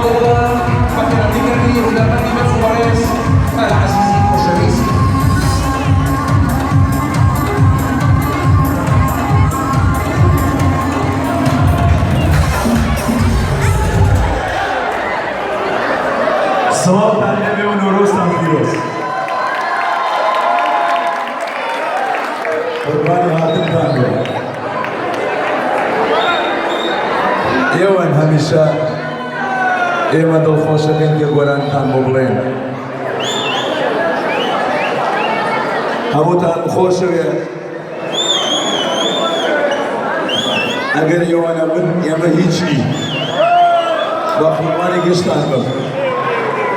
Moda, Patrick Henry, Ulama Nimet Suarez, Al-Azizi Kosherisi. صوت النبي ونوروس تنفيذ قرباني هاتم تانجو ايوان هميشه ايما دل خوشتين که گوران تان مبلين همو تان خوشوية اگر ايوانا من يما هيچي باقرباني گشتان بم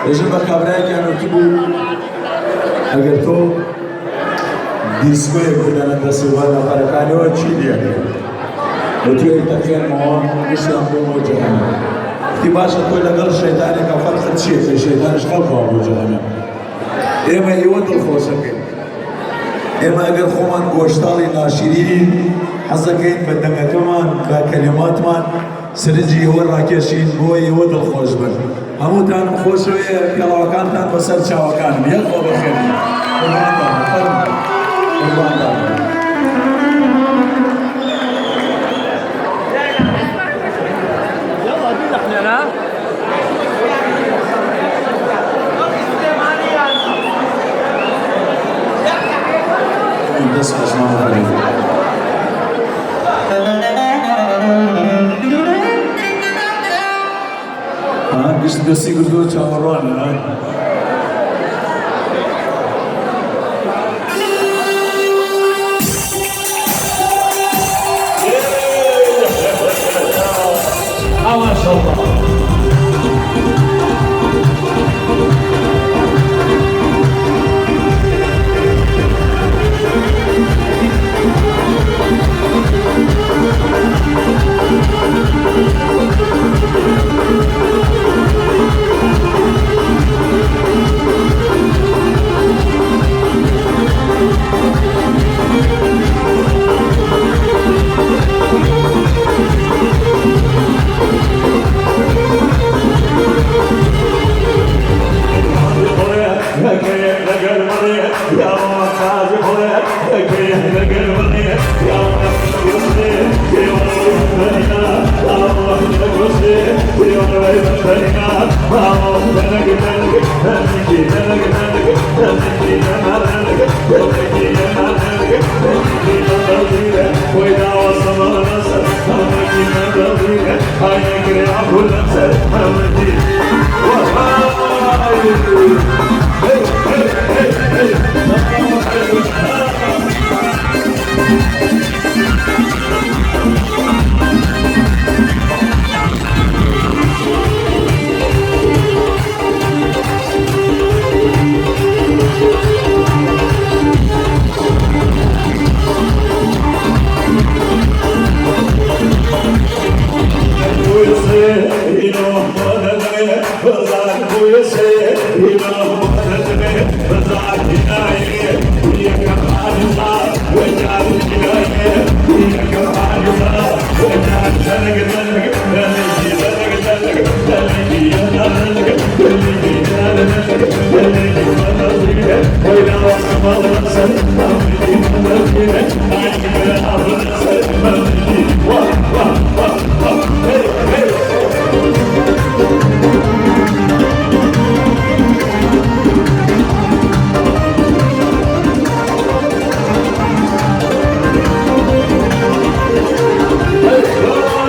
يجب خبرای كانوا تبو اگر تو دیسکو بودن دستوان پرکانی و چی دیگه و تو یک تکین موان اسلام بوم و جهنم تی باشه تو لگر شیطانی که فتحت چیه شیطانش خلق آبو جهنم اما ایوان دل خوشکه اما اگر خومن گوشتالی ناشرین حزکین بدنگتمان با کلماتمان سرجی هو راکشین بو ایوان دل خوش بن همو تان خوش وی کلاوکان تان بسر چاوکان بیل خوب خیر قربان تان بس اسمعوا خليفه Biz de sigurdo çağıran maşallah. I'm